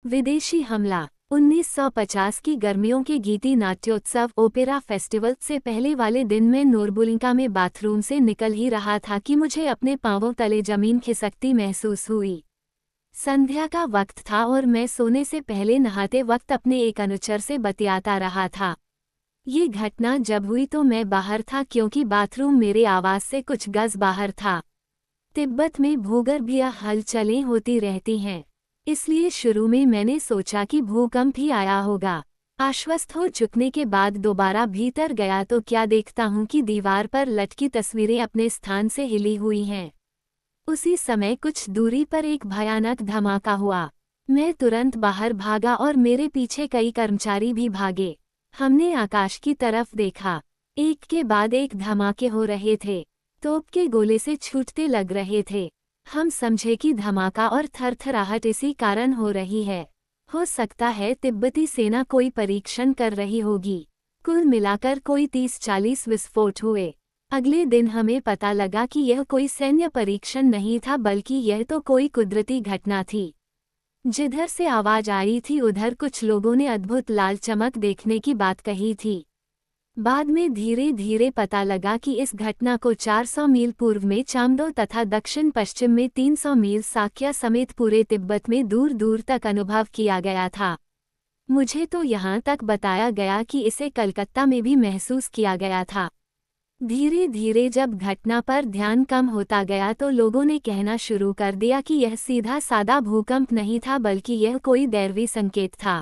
विदेशी हमला 1950 की गर्मियों के गीती नाट्योत्सव ओपेरा फेस्टिवल से पहले वाले दिन मैं नोरबुलिंका में बाथरूम से निकल ही रहा था कि मुझे अपने पांवों तले जमीन खिसकती महसूस हुई। संध्या का वक्त था और मैं सोने से पहले नहाते वक्त अपने एक अनुचर से बतियाता रहा था। ये घटना जब हुई तो मैं बाहर था क्योंकि बाथरूम मेरे आवास से कुछ गज बाहर था। तिब्बत में भूगर्भीय हलचलें होती रहती हैं, इसलिए शुरू में मैंने सोचा कि भूकंप ही आया होगा। आश्वस्त हो चुकने के बाद दोबारा भीतर गया तो क्या देखता हूँ कि दीवार पर लटकी तस्वीरें अपने स्थान से हिली हुई हैं। उसी समय कुछ दूरी पर एक भयानक धमाका हुआ। मैं तुरंत बाहर भागा और मेरे पीछे कई कर्मचारी भी भागे। हमने आकाश की तरफ देखा। एक के बाद एक धमाके हो रहे थे। तोप के गोले से छूटते लग रहे थे। हम समझे कि धमाका और थरथराहट इसी कारण हो रही है। हो सकता है तिब्बती सेना कोई परीक्षण कर रही होगी। कुल मिलाकर कोई 30-40 विस्फोट हुए। अगले दिन हमें पता लगा कि यह कोई सैन्य परीक्षण नहीं था बल्कि यह तो कोई कुदरती घटना थी। जिधर से आवाज आई थी उधर कुछ लोगों ने अद्भुत लाल चमक देखने की बात कही थी। बाद में धीरे धीरे पता लगा कि इस घटना को 400 मील पूर्व में चामडो तथा दक्षिण पश्चिम में 300 मील साक्या समेत पूरे तिब्बत में दूर दूर तक अनुभव किया गया था। मुझे तो यहाँ तक बताया गया कि इसे कलकत्ता में भी महसूस किया गया था। धीरे धीरे जब घटना पर ध्यान कम होता गया तो लोगों ने कहना शुरू कर दिया कि यह सीधा सादा भूकंप नहीं था बल्कि यह कोई दैवी संकेत था।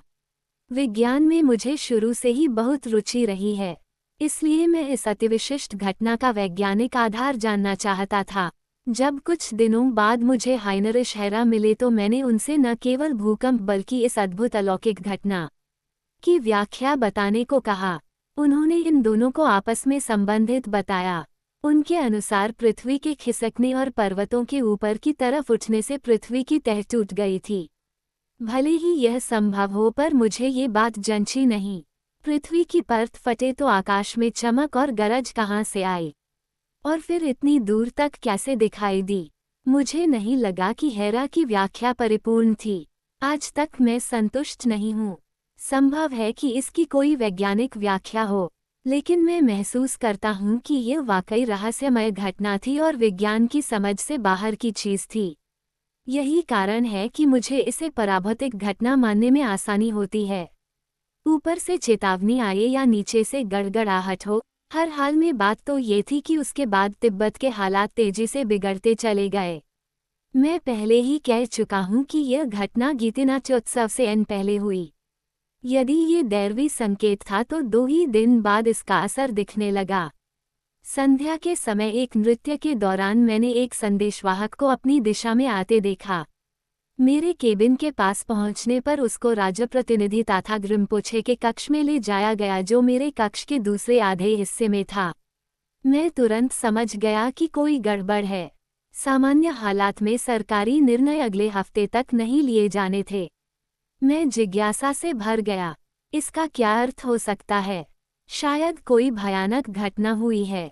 विज्ञान में मुझे शुरू से ही बहुत रुचि रही है, इसलिए मैं इस अतिविशिष्ट घटना का वैज्ञानिक आधार जानना चाहता था। जब कुछ दिनों बाद मुझे हाइनरिश हेरा मिले तो मैंने उनसे न केवल भूकंप बल्कि इस अद्भुत अलौकिक घटना की व्याख्या बताने को कहा। उन्होंने इन दोनों को आपस में संबंधित बताया। उनके अनुसार पृथ्वी के खिसकने और पर्वतों के ऊपर की तरफ उठने से पृथ्वी की तह टूट गई थी। भले ही यह संभव हो पर मुझे ये बात जंची नहीं। पृथ्वी की परत फटे तो आकाश में चमक और गरज कहाँ से आई और फिर इतनी दूर तक कैसे दिखाई दी। मुझे नहीं लगा कि हेरा की व्याख्या परिपूर्ण थी। आज तक मैं संतुष्ट नहीं हूँ। संभव है कि इसकी कोई वैज्ञानिक व्याख्या हो, लेकिन मैं महसूस करता हूँ कि यह वाकई रहस्यमय घटना थी और विज्ञान की समझ से बाहर की चीज थी। यही कारण है कि मुझे इसे पराभौतिक घटना मानने में आसानी होती है। ऊपर से चेतावनी आए या नीचे से गड़गड़ाहट हो, हर हाल में बात तो ये थी कि उसके बाद तिब्बत के हालात तेजी से बिगड़ते चले गए। मैं पहले ही कह चुका हूँ कि यह घटना गीतिनाट्योत्सव से एन पहले हुई। यदि ये दैवी संकेत था तो 2 ही दिन बाद इसका असर दिखने लगा। संध्या के समय एक नृत्य के दौरान मैंने एक संदेशवाहक को अपनी दिशा में आते देखा। मेरे केबिन के पास पहुंचने पर उसको राजप्रतिनिधि ताथा रिम्पोछे के कक्ष में ले जाया गया जो मेरे कक्ष के दूसरे आधे हिस्से में था। मैं तुरंत समझ गया कि कोई गड़बड़ है। सामान्य हालात में सरकारी निर्णय अगले हफ्ते तक नहीं लिए जाने थे। मैं जिज्ञासा से भर गया। इसका क्या अर्थ हो सकता है? शायद कोई भयानक घटना हुई है।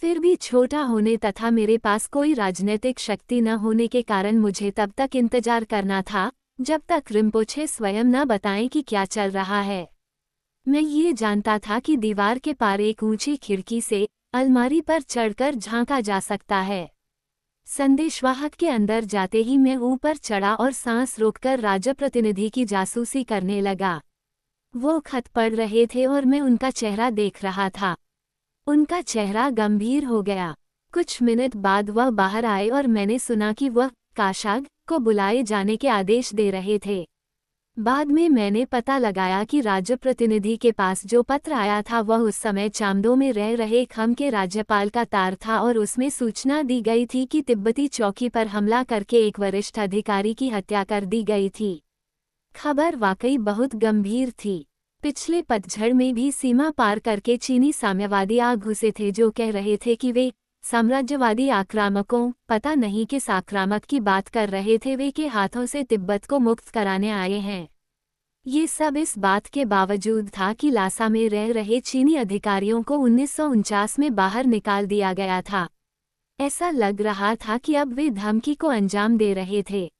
फिर भी छोटा होने तथा मेरे पास कोई राजनीतिक शक्ति न होने के कारण मुझे तब तक इंतजार करना था जब तक रिम्पोछे स्वयं न बताएं कि क्या चल रहा है। मैं ये जानता था कि दीवार के पार एक ऊंची खिड़की से अलमारी पर चढ़कर झांका जा सकता है। संदेशवाहक के अंदर जाते ही मैं ऊपर चढ़ा और सांस रोककर राजप्रतिनिधि की जासूसी करने लगा। वो खत पढ़ रहे थे और मैं उनका चेहरा देख रहा था। उनका चेहरा गंभीर हो गया। कुछ मिनट बाद वह बाहर आए और मैंने सुना कि वह काशाग को बुलाए जाने के आदेश दे रहे थे। बाद में मैंने पता लगाया कि राजप्रतिनिधि के पास जो पत्र आया था वह उस समय चामडो में रह रहे खम के राज्यपाल का तार था और उसमें सूचना दी गई थी कि तिब्बती चौकी पर हमला करके एक वरिष्ठ अधिकारी की हत्या कर दी गई थी। खबर वाकई बहुत गंभीर थी। पिछले पतझड़ में भी सीमा पार करके चीनी साम्यवादी आ घुसे थे जो कह रहे थे कि वे साम्राज्यवादी आक्रामकों, पता नहीं किस आक्रामक की बात कर रहे थे, वे के हाथों से तिब्बत को मुक्त कराने आए हैं। ये सब इस बात के बावजूद था कि लासा में रह रहे चीनी अधिकारियों को 1949 में बाहर निकाल दिया गया था। ऐसा लग रहा था कि अब वे धमकी को अंजाम दे रहे थे।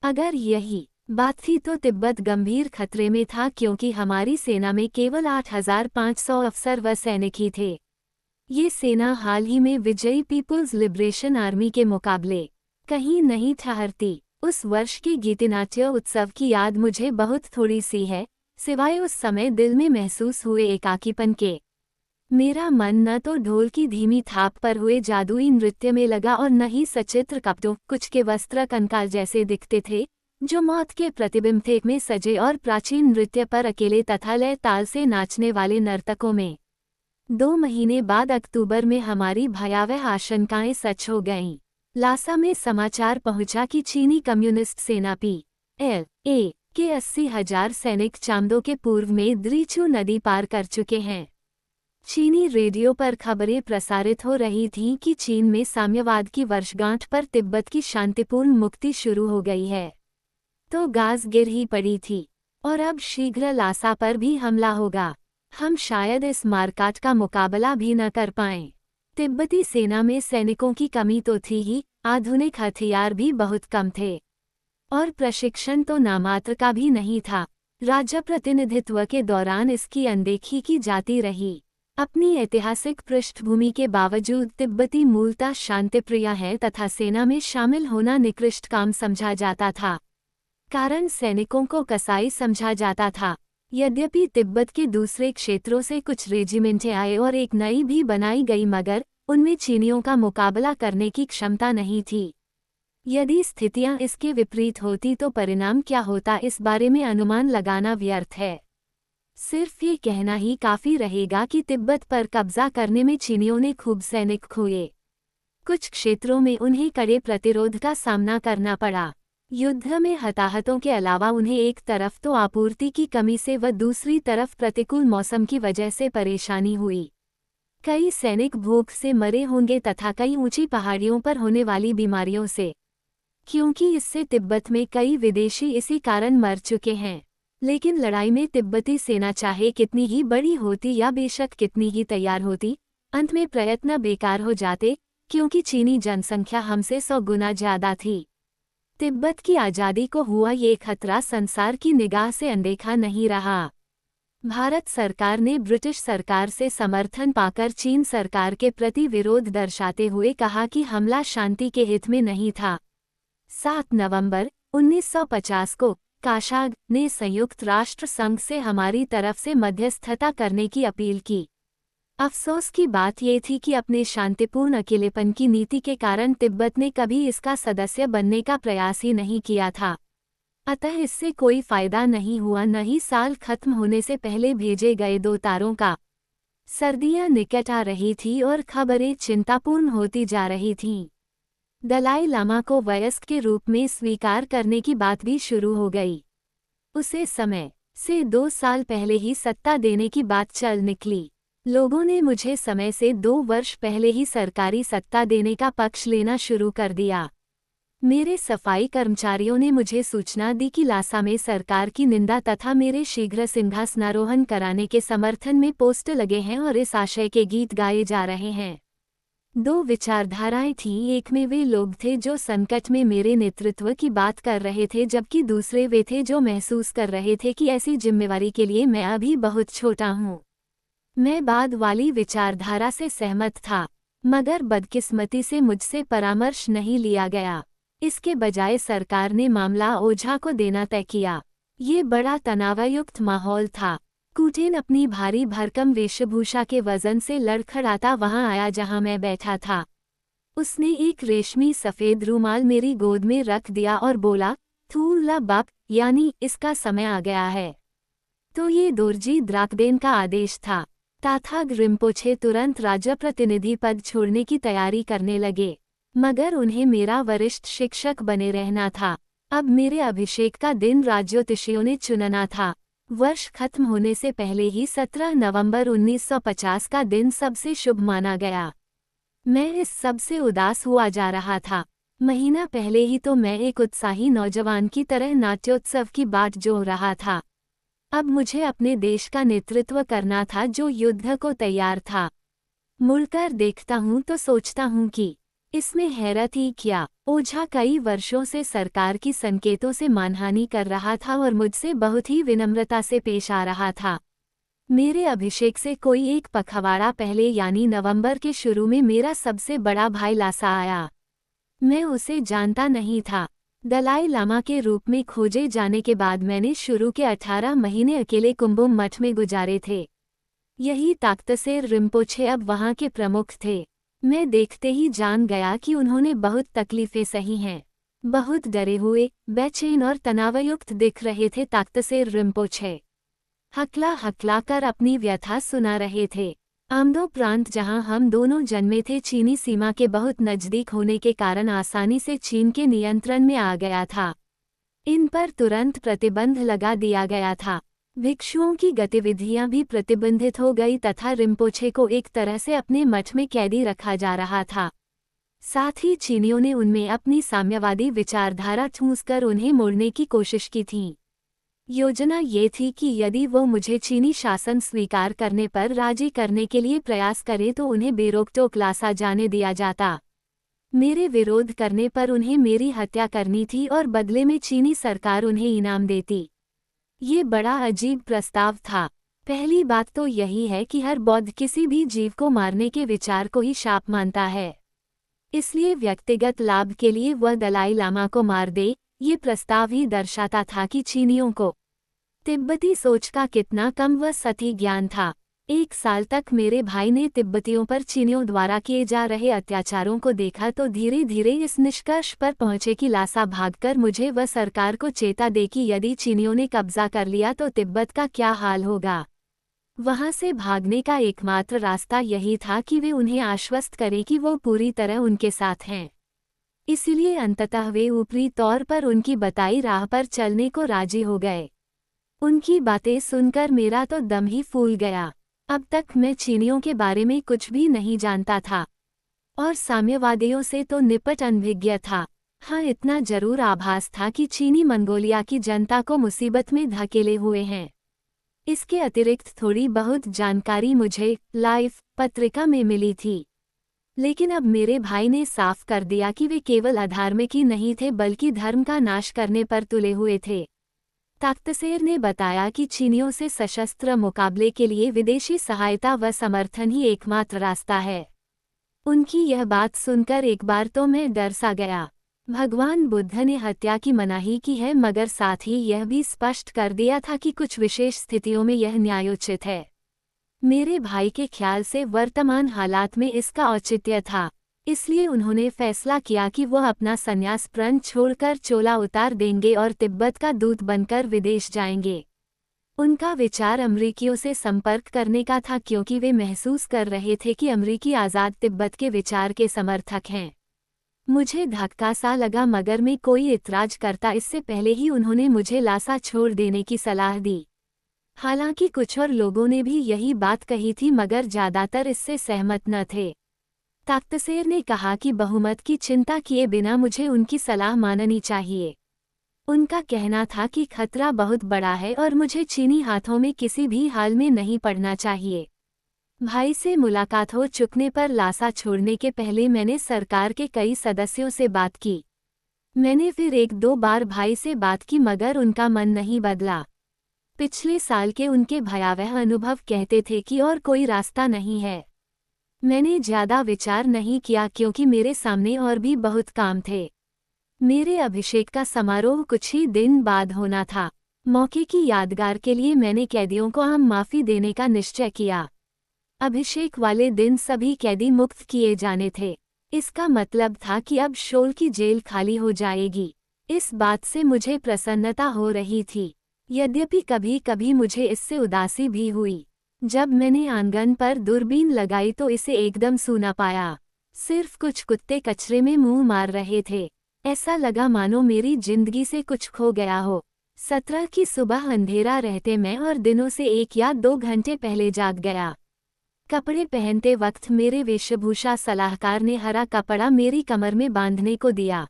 अगर यही बात थी तो तिब्बत गंभीर खतरे में था क्योंकि हमारी सेना में केवल 8,500 अफसर व सैनिक ही थे। ये सेना हाल ही में विजयी पीपुल्स लिबरेशन आर्मी के मुकाबले कहीं नहीं ठहरती। उस वर्ष के गीतनाट्य उत्सव की याद मुझे बहुत थोड़ी सी है, सिवाय उस समय दिल में महसूस हुए एकाकीपन के। मेरा मन न तो ढोल की धीमी थाप पर हुए जादुई नृत्य में लगा और न ही सचित्र कपड़ों कुछ के वस्त्र कंकाल जैसे दिखते थे, जो मौत के प्रतिबिंब थे में सजे और प्राचीन नृत्य पर अकेले तथा लय ताल से नाचने वाले नर्तकों में। 2 महीने बाद अक्टूबर में हमारी भयावह आशंकाएं सच हो गईं। लासा में समाचार पहुंचा कि चीनी कम्युनिस्ट सेना PLA के 80,000 सैनिक चांदो के पूर्व में द्रीचू नदी पार कर चुके हैं। चीनी रेडियो पर खबरें प्रसारित हो रही थीं कि चीन में साम्यवाद की वर्षगांठ पर तिब्बत की शांतिपूर्ण मुक्ति शुरू हो गई है। तो गाज गिर ही पड़ी थी और अब शीघ्र लासा पर भी हमला होगा। हम शायद इस मारकाट का मुकाबला भी न कर पाएं। तिब्बती सेना में सैनिकों की कमी तो थी ही, आधुनिक हथियार भी बहुत कम थे और प्रशिक्षण तो नामात्र का भी नहीं था। राज्य प्रतिनिधित्व के दौरान इसकी अनदेखी की जाती रही। अपनी ऐतिहासिक पृष्ठभूमि के बावजूद तिब्बती मूलतः शांतिप्रिय है तथा सेना में शामिल होना निकृष्ट काम समझा जाता था, कारण सैनिकों को कसाई समझा जाता था। यद्यपि तिब्बत के दूसरे क्षेत्रों से कुछ रेजिमेंटें आए और एक नई भी बनाई गई, मगर उनमें चीनियों का मुकाबला करने की क्षमता नहीं थी। यदि स्थितियां इसके विपरीत होती तो परिणाम क्या होता, इस बारे में अनुमान लगाना व्यर्थ है। सिर्फ ये कहना ही काफी रहेगा कि तिब्बत पर कब्जा करने में चीनियों ने खूब सैनिक खोए। कुछ क्षेत्रों में उन्हें कड़े प्रतिरोध का सामना करना पड़ा। युद्ध में हताहतों के अलावा उन्हें एक तरफ तो आपूर्ति की कमी से व दूसरी तरफ प्रतिकूल मौसम की वजह से परेशानी हुई। कई सैनिक भूख से मरे होंगे तथा कई ऊंची पहाड़ियों पर होने वाली बीमारियों से, क्योंकि इससे तिब्बत में कई विदेशी इसी कारण मर चुके हैं। लेकिन लड़ाई में तिब्बती सेना चाहे कितनी ही बड़ी होती या बेशक कितनी ही तैयार होती, अंत में प्रयत्न बेकार हो जाते, क्योंकि चीनी जनसंख्या हमसे 100 गुना ज्यादा थी। तिब्बत की आज़ादी को हुआ ये खतरा संसार की निगाह से अनदेखा नहीं रहा। भारत सरकार ने ब्रिटिश सरकार से समर्थन पाकर चीन सरकार के प्रति विरोध दर्शाते हुए कहा कि हमला शांति के हित में नहीं था। 7 नवंबर 1950 को काशाग ने संयुक्त राष्ट्र संघ से हमारी तरफ से मध्यस्थता करने की अपील की। अफसोस की बात ये थी कि अपने शांतिपूर्ण अकेलेपन की नीति के कारण तिब्बत ने कभी इसका सदस्य बनने का प्रयास ही नहीं किया था। अतः इससे कोई फायदा नहीं हुआ, न ही साल खत्म होने से पहले भेजे गए 2 तारों का। सर्दियां निकट आ रही थी और खबरें चिंतापूर्ण होती जा रही थीं। दलाई लामा को वयस्क के रूप में स्वीकार करने की बात भी शुरू हो गई। उसे समय से 2 साल पहले ही सत्ता देने की बात चल निकली। लोगों ने मुझे समय से 2 वर्ष पहले ही सरकारी सत्ता देने का पक्ष लेना शुरू कर दिया। मेरे सफाई कर्मचारियों ने मुझे सूचना दी कि लासा में सरकार की निंदा तथा मेरे शीघ्र सिंहासनारोहण कराने के समर्थन में पोस्ट लगे हैं और इस आशय के गीत गाए जा रहे हैं। 2 विचारधाराएं थीं, एक में वे लोग थे जो संकट में मेरे नेतृत्व की बात कर रहे थे, जबकि दूसरे वे थे जो महसूस कर रहे थे कि ऐसी जिम्मेवारी के लिए मैं अभी बहुत छोटा हूँ। मैं बाद वाली विचारधारा से सहमत था, मगर बदकिस्मती से मुझसे परामर्श नहीं लिया गया। इसके बजाय सरकार ने मामला ओझा को देना तय किया। ये बड़ा तनावयुक्त माहौल था। कुटेन अपनी भारी भरकम वेशभूषा के वजन से लड़खड़ाता वहां आया जहां मैं बैठा था। उसने एक रेशमी सफ़ेद रूमाल मेरी गोद में रख दिया और बोला, थूला बाप, यानी इसका समय आ गया है। तो ये दोरजी द्राकदेन का आदेश था। ताथाग रिम्पोछे तुरंत राज्य प्रतिनिधि पद छोड़ने की तैयारी करने लगे, मगर उन्हें मेरा वरिष्ठ शिक्षक बने रहना था। अब मेरे अभिषेक का दिन राज्योतिषियों ने चुनना था। वर्ष खत्म होने से पहले ही 17 नवंबर 1950 का दिन सबसे शुभ माना गया। मैं इस सब से उदास हुआ जा रहा था। महीना पहले ही तो मैं एक उत्साही नौजवान की तरह नाट्योत्सव की बाट जोह रहा था। अब मुझे अपने देश का नेतृत्व करना था जो युद्ध को तैयार था। मुड़कर देखता हूँ तो सोचता हूँ कि इसमें हैरत ही क्या, ओझा कई वर्षों से सरकार की संकेतों से मानहानि कर रहा था और मुझसे बहुत ही विनम्रता से पेश आ रहा था। मेरे अभिषेक से कोई एक पखवाड़ा पहले यानी नवंबर के शुरू में मेरा सबसे बड़ा भाई लासा आया। मैं उसे जानता नहीं था। दलाई लामा के रूप में खोजे जाने के बाद मैंने शुरू के 18 महीने अकेले कुंभुम मठ में गुजारे थे। यही ताक्तसेर रिम्पोछे अब वहाँ के प्रमुख थे। मैं देखते ही जान गया कि उन्होंने बहुत तकलीफें सही हैं। बहुत डरे हुए, बेचैन और तनावयुक्त दिख रहे थे ताक्तसेर रिम्पोछे। हकला हकला कर अपनी व्यथा सुना रहे थे। आम्दो प्रांत जहां हम दोनों जन्मे थे चीनी सीमा के बहुत नजदीक होने के कारण आसानी से चीन के नियंत्रण में आ गया था। इन पर तुरंत प्रतिबंध लगा दिया गया था। भिक्षुओं की गतिविधियां भी प्रतिबंधित हो गई तथा रिम्पोछे को एक तरह से अपने मठ में कैदी रखा जा रहा था। साथ ही चीनियों ने उनमें अपनी साम्यवादी विचारधारा ठूंसकर उन्हें मोड़ने की कोशिश की थी। योजना ये थी कि यदि वो मुझे चीनी शासन स्वीकार करने पर राजी करने के लिए प्रयास करें तो उन्हें बेरोक-टोक लासा जाने दिया जाता। मेरे विरोध करने पर उन्हें मेरी हत्या करनी थी और बदले में चीनी सरकार उन्हें इनाम देती। ये बड़ा अजीब प्रस्ताव था। पहली बात तो यही है कि हर बौद्ध किसी भी जीव को मारने के विचार को ही शाप मानता है। इसलिए व्यक्तिगत लाभ के लिए वह दलाई लामा को मार दे, ये प्रस्ताव ही दर्शाता था कि चीनियों को तिब्बती सोच का कितना कम व सही ज्ञान था। 1 साल तक मेरे भाई ने तिब्बतियों पर चीनियों द्वारा किए जा रहे अत्याचारों को देखा तो धीरे धीरे इस निष्कर्ष पर पहुंचे कि लासा भागकर मुझे व सरकार को चेता दे कि यदि चीनियों ने कब्जा कर लिया तो तिब्बत का क्या हाल होगा। वहां से भागने का एकमात्र रास्ता यही था कि वे उन्हें आश्वस्त करें कि वो पूरी तरह उनके साथ हैं। इसलिए अंततः वे ऊपरी तौर पर उनकी बताई राह पर चलने को राजी हो गए। उनकी बातें सुनकर मेरा तो दम ही फूल गया। अब तक मैं चीनियों के बारे में कुछ भी नहीं जानता था और साम्यवादियों से तो निपट अनभिज्ञ था। हाँ, इतना जरूर आभास था कि चीनी मंगोलिया की जनता को मुसीबत में धकेले हुए हैं। इसके अतिरिक्त थोड़ी बहुत जानकारी मुझे लाइफ पत्रिका में मिली थी। लेकिन अब मेरे भाई ने साफ कर दिया कि वे केवल अधार्मिक ही नहीं थे बल्कि धर्म का नाश करने पर तुले हुए थे। ताक्तसेर ने बताया कि चीनियों से सशस्त्र मुकाबले के लिए विदेशी सहायता व समर्थन ही एकमात्र रास्ता है। उनकी यह बात सुनकर एक बार तो मैं डर सा गया। भगवान बुद्ध ने हत्या की मनाही की है मगर साथ ही यह भी स्पष्ट कर दिया था कि कुछ विशेष स्थितियों में यह न्यायोचित है। मेरे भाई के ख्याल से वर्तमान हालात में इसका औचित्य था। इसलिए उन्होंने फैसला किया कि वह अपना संन्यास प्रण छोड़कर चोला उतार देंगे और तिब्बत का दूत बनकर विदेश जाएंगे। उनका विचार अमरीकियों से संपर्क करने का था क्योंकि वे महसूस कर रहे थे कि अमरीकी आज़ाद तिब्बत के विचार के समर्थक हैं। मुझे धक्का सा लगा मगर मैं कोई इतराज करता इससे पहले ही उन्होंने मुझे लासा छोड़ देने की सलाह दी। हालांकि कुछ और लोगों ने भी यही बात कही थी मगर ज़्यादातर इससे सहमत न थे। ताक्तसेर ने कहा कि बहुमत की चिंता किए बिना मुझे उनकी सलाह माननी चाहिए। उनका कहना था कि खतरा बहुत बड़ा है और मुझे चीनी हाथों में किसी भी हाल में नहीं पड़ना चाहिए। भाई से मुलाकात हो चुकने पर लासा छोड़ने के पहले मैंने सरकार के कई सदस्यों से बात की। मैंने फिर 1-2 बार भाई से बात की मगर उनका मन नहीं बदला। पिछले साल के उनके भयावह अनुभव कहते थे कि और कोई रास्ता नहीं है। मैंने ज़्यादा विचार नहीं किया क्योंकि मेरे सामने और भी बहुत काम थे। मेरे अभिषेक का समारोह कुछ ही दिन बाद होना था। मौके की यादगार के लिए मैंने कैदियों को आम माफ़ी देने का निश्चय किया। अभिषेक वाले दिन सभी कैदी मुक्त किए जाने थे। इसका मतलब था कि अब शोल की जेल खाली हो जाएगी। इस बात से मुझे प्रसन्नता हो रही थी। यद्यपि कभी कभी मुझे इससे उदासी भी हुई। जब मैंने आंगन पर दूरबीन लगाई तो इसे एकदम सूना पाया। सिर्फ कुछ कुत्ते कचरे में मुंह मार रहे थे। ऐसा लगा मानो मेरी जिंदगी से कुछ खो गया हो। 17 की सुबह अंधेरा रहते मैं और दिनों से 1 या 2 घंटे पहले जाग गया। कपड़े पहनते वक्त मेरे वेशभूषा सलाहकार ने हरा कपड़ा मेरी कमर में बांधने को दिया।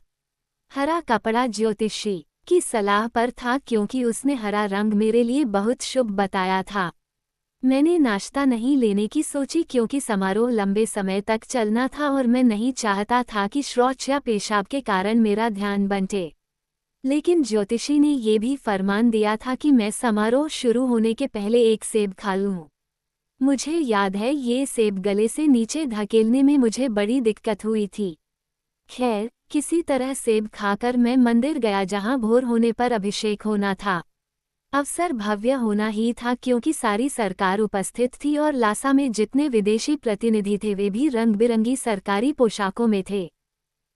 हरा कपड़ा ज्योतिषी की सलाह पर था क्योंकि उसने हरा रंग मेरे लिए बहुत शुभ बताया था। मैंने नाश्ता नहीं लेने की सोची क्योंकि समारोह लंबे समय तक चलना था और मैं नहीं चाहता था कि शौच या पेशाब के कारण मेरा ध्यान बंटे। लेकिन ज्योतिषी ने ये भी फरमान दिया था कि मैं समारोह शुरू होने के पहले एक सेब खा लूं। मुझे याद है ये सेब गले से नीचे धकेलने में मुझे बड़ी दिक्कत हुई थी। खैर, किसी तरह सेब खाकर मैं मंदिर गया जहां भोर होने पर अभिषेक होना था। अवसर भव्य होना ही था क्योंकि सारी सरकार उपस्थित थी और लासा में जितने विदेशी प्रतिनिधि थे वे भी रंग बिरंगी सरकारी पोशाकों में थे।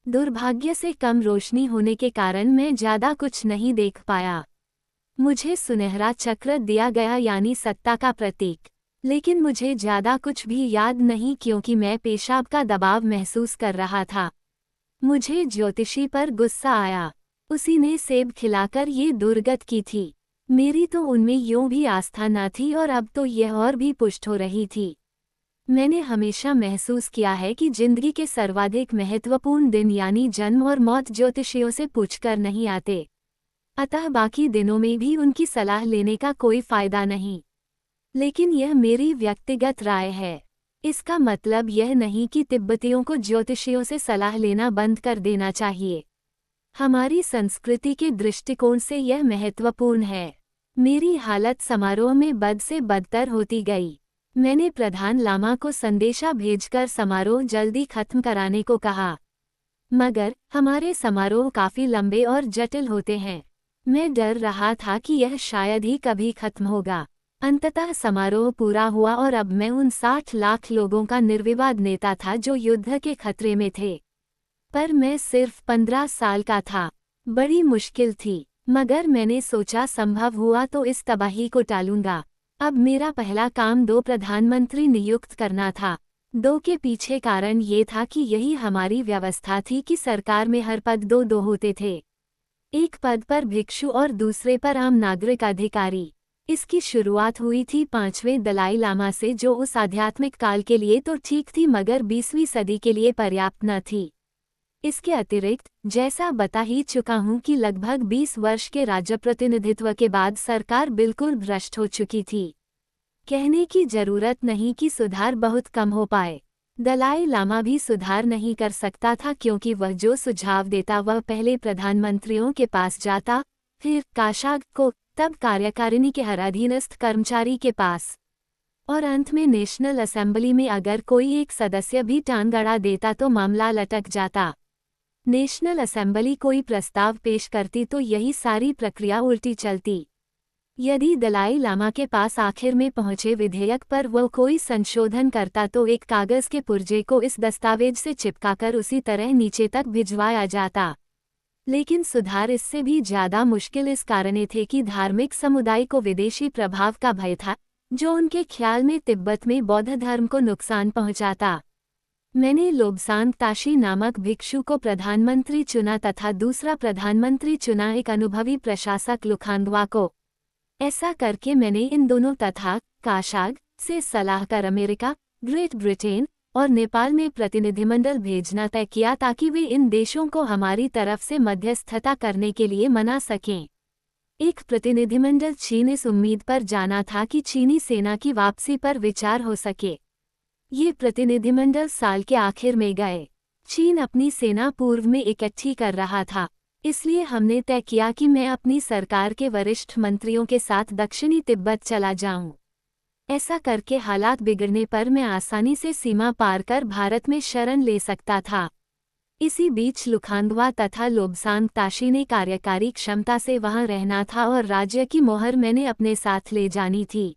दुर्भाग्य से कम रोशनी होने के कारण मैं ज्यादा कुछ नहीं देख पाया। मुझे सुनहरा चक्र दिया गया यानी सत्ता का प्रतीक, लेकिन मुझे ज्यादा कुछ भी याद नहीं क्योंकि मैं पेशाब का दबाव महसूस कर रहा था। मुझे ज्योतिषी पर गुस्सा आया। उसी ने सेब खिलाकर ये दुर्गत की थी। मेरी तो उनमें यूं भी आस्था न थी और अब तो यह और भी पुष्ट हो रही थी। मैंने हमेशा महसूस किया है कि जिंदगी के सर्वाधिक महत्वपूर्ण दिन यानी जन्म और मौत ज्योतिषियों से पूछकर नहीं आते। अतः बाकी दिनों में भी उनकी सलाह लेने का कोई फायदा नहीं। लेकिन यह मेरी व्यक्तिगत राय है। इसका मतलब यह नहीं कि तिब्बतियों को ज्योतिषियों से सलाह लेना बंद कर देना चाहिए। हमारी संस्कृति के दृष्टिकोण से यह महत्वपूर्ण है। मेरी हालत समारोह में बद से बदतर होती गई। मैंने प्रधान लामा को संदेशा भेजकर समारोह जल्दी खत्म कराने को कहा, मगर हमारे समारोह काफी लंबे और जटिल होते हैं। मैं डर रहा था कि यह शायद ही कभी खत्म होगा। अंततः समारोह पूरा हुआ और अब मैं उन 60 लाख लोगों का निर्विवाद नेता था जो युद्ध के खतरे में थे। पर मैं सिर्फ 15 साल का था। बड़ी मुश्किल थी, मगर मैंने सोचा संभव हुआ तो इस तबाही को टालूंगा। अब मेरा पहला काम 2 प्रधानमंत्री नियुक्त करना था। 2 के पीछे कारण ये था कि यही हमारी व्यवस्था थी कि सरकार में हर पद 2 होते थे। एक पद पर भिक्षु और दूसरे पर आम नागरिक अधिकारी। इसकी शुरुआत हुई थी 5वें दलाई लामा से, जो उस आध्यात्मिक काल के लिए तो ठीक थी मगर 20वीं सदी के लिए पर्याप्त न थी। इसके अतिरिक्त जैसा बता ही चुका हूं कि लगभग 20 वर्ष के राज्य प्रतिनिधित्व के बाद सरकार बिल्कुल भ्रष्ट हो चुकी थी। कहने की जरूरत नहीं कि सुधार बहुत कम हो पाए। दलाई लामा भी सुधार नहीं कर सकता था क्योंकि वह जो सुझाव देता वह पहले प्रधानमंत्रियों के पास जाता, फिर काशाग को, तब कार्यकारिणी के हर अधीनस्थ कर्मचारी के पास, और अंत में नेशनल असेंबली में अगर कोई एक सदस्य भी टांग अड़ा देता तो मामला लटक जाता। नेशनल असेंबली कोई प्रस्ताव पेश करती तो यही सारी प्रक्रिया उल्टी चलती। यदि दलाई लामा के पास आखिर में पहुंचे विधेयक पर वो कोई संशोधन करता तो एक कागज के पुर्जे को इस दस्तावेज से चिपकाकर उसी तरह नीचे तक भिजवाया जाता। लेकिन सुधार इससे भी ज्यादा मुश्किल इस कारण थे कि धार्मिक समुदाय को विदेशी प्रभाव का भय था, जो उनके ख्याल में तिब्बत में बौद्ध धर्म को नुकसान पहुंचाता। मैंने लोब्सांग ताशी नामक भिक्षु को प्रधानमंत्री चुना तथा दूसरा प्रधानमंत्री चुना एक अनुभवी प्रशासक लुखांगवा को। ऐसा करके मैंने इन दोनों तथा काशाग से सलाह कर अमेरिका, ग्रेट ब्रिटेन और नेपाल में प्रतिनिधिमंडल भेजना तय किया ताकि वे इन देशों को हमारी तरफ से मध्यस्थता करने के लिए मना सकें। एक प्रतिनिधिमंडल चीन इस उम्मीद पर जाना था कि चीनी सेना की वापसी पर विचार हो सके। ये प्रतिनिधिमंडल साल के आखिर में गए। चीन अपनी सेना पूर्व में इकट्ठी कर रहा था, इसलिए हमने तय किया कि मैं अपनी सरकार के वरिष्ठ मंत्रियों के साथ दक्षिणी तिब्बत चला जाऊं। ऐसा करके हालात बिगड़ने पर मैं आसानी से सीमा पार कर भारत में शरण ले सकता था। इसी बीच लुखांगवा तथा लोब्सांग ताशी ने कार्यकारी क्षमता से वहां रहना था और राज्य की मोहर मैंने अपने साथ ले जानी थी।